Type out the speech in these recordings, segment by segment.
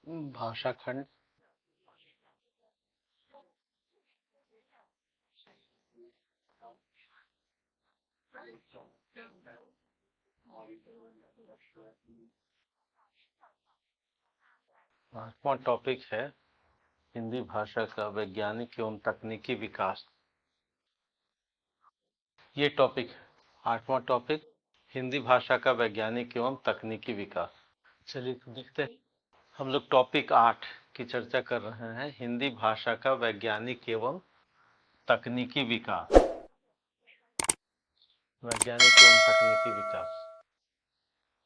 भाषा खंड। आठवां टॉपिक है हिंदी भाषा का वैज्ञानिक एवं तकनीकी विकास। ये टॉपिक है आठवां टॉपिक, हिंदी भाषा का वैज्ञानिक एवं तकनीकी विकास। चलिए तो देखते हैं। हम लोग टॉपिक 8 की चर्चा कर रहे हैं, हिंदी भाषा का वैज्ञानिक एवं तकनीकी विकास। वैज्ञानिक एवं तकनीकी विकास,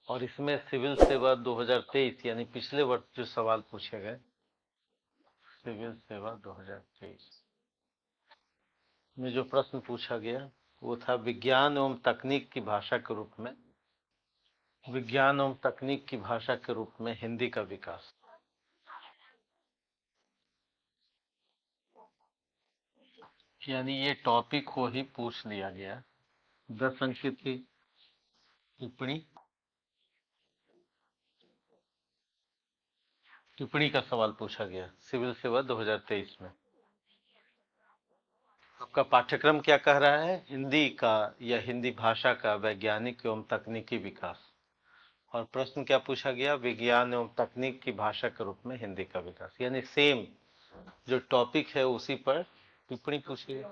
और इसमें सिविल सेवा 2023 यानी पिछले वर्ष जो सवाल पूछे गए, सिविल सेवा 2023 में जो प्रश्न पूछा गया वो था विज्ञान एवं तकनीक की भाषा के रूप में, विज्ञान एवं तकनीक की भाषा के रूप में हिंदी का विकास। यानी ये टॉपिक को ही पूछ लिया गया। 10 अंक की थी टिप्पणी, टिप्पणी का सवाल पूछा गया सिविल सेवा 2023 में। आपका पाठ्यक्रम क्या कह रहा है? हिंदी का या हिंदी भाषा का वैज्ञानिक एवं तकनीकी विकास। और प्रश्न क्या पूछा गया? विज्ञान एवं तकनीक की भाषा के रूप में हिंदी का विकास। यानी सेम जो टॉपिक है उसी पर टिप्पणी पूछी गई।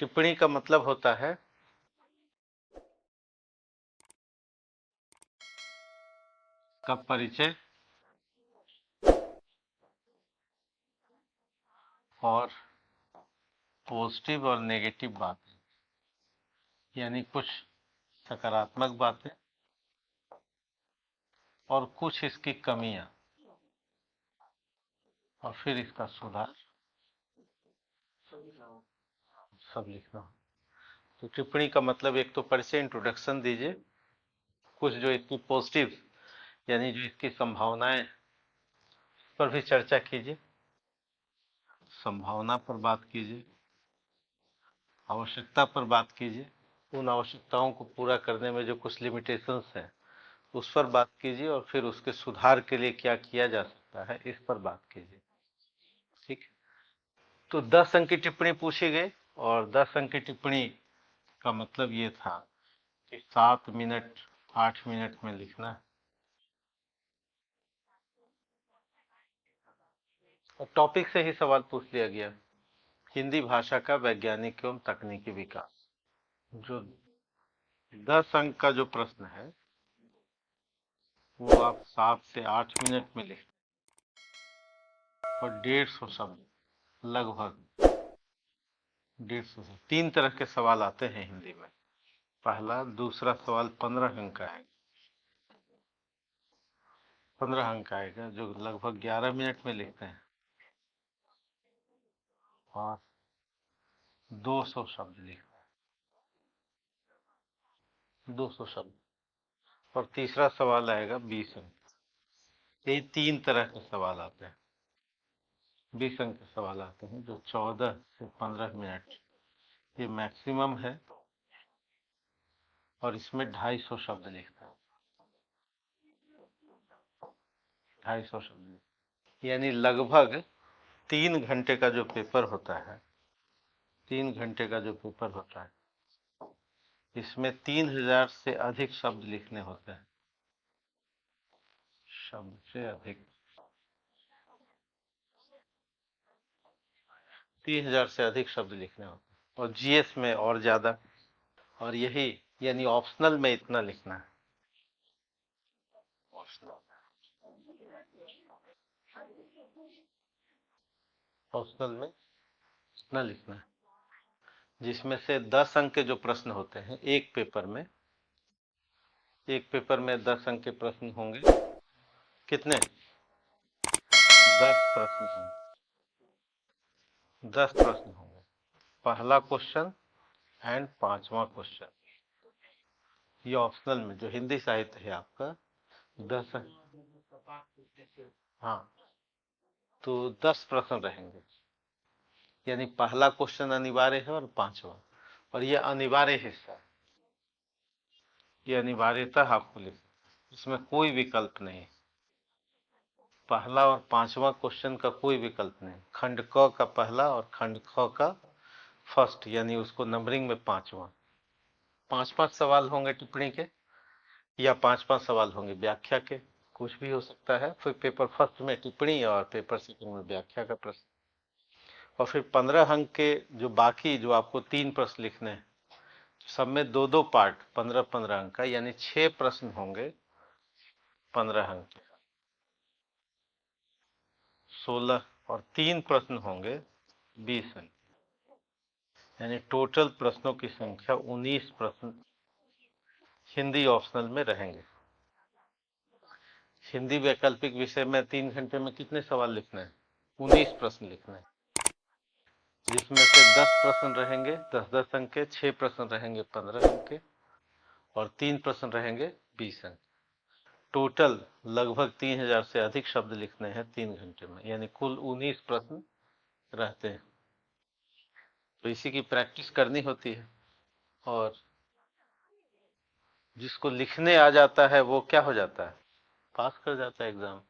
टिप्पणी का मतलब होता है का परिचय और पॉजिटिव और नेगेटिव बातें, यानी कुछ सकारात्मक बातें और कुछ इसकी कमियां, और फिर इसका सुधार, सब लिखना। तो टिप्पणी का मतलब एक तो परिचय, इंट्रोडक्शन दीजिए, कुछ जो इसकी पॉजिटिव यानी जो इसकी संभावनाएं पर भी चर्चा कीजिए, संभावना पर बात कीजिए, आवश्यकता पर बात कीजिए, उन आवश्यकताओं को पूरा करने में जो कुछ लिमिटेशंस हैं उस पर बात कीजिए, और फिर उसके सुधार के लिए क्या किया जा सकता है इस पर बात कीजिए। ठीक है, तो 10 अंक की टिप्पणी पूछी गई, और 10 अंक की टिप्पणी का मतलब ये था कि 7 मिनट 8 मिनट में लिखना है। और टॉपिक से ही सवाल पूछ लिया गया, हिंदी भाषा का वैज्ञानिक एवं तकनीकी विकास। जो 10 अंक का जो प्रश्न है वो आप 7 से 8 मिनट में लिख, और 150 शब्द लगभग 150 से 3 तरह के सवाल आते हैं हिंदी में। पहला, दूसरा सवाल 15 अंक का है, 15 अंक आएगा जो लगभग 11 मिनट में लिखते हैं, और 200 शब्द लिखते हैं, 200 शब्द। और तीसरा सवाल आएगा 20 अंक। ये 3 तरह के सवाल आते हैं, 20 अंक के सवाल आते हैं जो 14 से 15 मिनट ये मैक्सिमम है, और इसमें 250 शब्द लिखता है, 250 शब्द, यानी लगभग 3 घंटे का जो पेपर होता है, 3 घंटे का जो पेपर होता है इसमें 3000 से अधिक शब्द लिखने होते हैं, शब्द से अधिक, 3000 से अधिक शब्द लिखने होते हैं, और जीएस में और ज्यादा। और यही यानी ऑप्शनल में इतना लिखना है, ऑप्शनल में इतना लिखना है, जिसमें से 10 अंक के जो प्रश्न होते हैं एक पेपर में, एक पेपर में 10 अंक के प्रश्न होंगे। कितने? 10 प्रश्न होंगे, 10 प्रश्न होंगे। पहला क्वेश्चन एंड 5वां क्वेश्चन, ये ऑप्शनल में जो हिंदी साहित्य है आपका 10, हाँ, तो 10 प्रश्न रहेंगे। यानी पहला क्वेश्चन अनिवार्य है और 5वां, और ये अनिवार्य हिस्सा, ये अनिवार्यता आपको लिखना, इसमें कोई विकल्प नहीं। पहला और पांचवा क्वेश्चन का कोई विकल्प नहीं, खंड क का पहला और खंड ख का फर्स्ट, यानी उसको नंबरिंग में पांचवा। पांच पांच सवाल होंगे टिप्पणी के, या पांच पांच सवाल होंगे व्याख्या के, कुछ भी हो सकता है। फिर पेपर फर्स्ट में टिप्पणी और पेपर सेकंड में व्याख्या का प्रश्न। और फिर 15 अंक के जो बाकी, जो आपको 3 प्रश्न लिखने हैं, सब में दो दो पार्ट, 15-15 अंक का, यानी 6 प्रश्न होंगे 15 अंक के। 16 और 3 प्रश्न होंगे 20 अंक, यानी टोटल प्रश्नों की संख्या 19 प्रश्न हिंदी ऑप्शनल में रहेंगे। हिंदी वैकल्पिक विषय में 3 घंटे में कितने सवाल लिखने हैं? 19 प्रश्न लिखने हैं, जिसमें से 10 प्रश्न रहेंगे 10-10 अंक के, 6 प्रश्न रहेंगे 15 अंक के, और 3 प्रश्न रहेंगे 20 अंक। टोटल लगभग 3000 से अधिक शब्द लिखने हैं 3 घंटे में, यानी कुल 19 प्रश्न रहते हैं। तो इसी की प्रैक्टिस करनी होती है, और जिसको लिखने आ जाता है वो क्या हो जाता है? पास कर जाता है एग्जाम।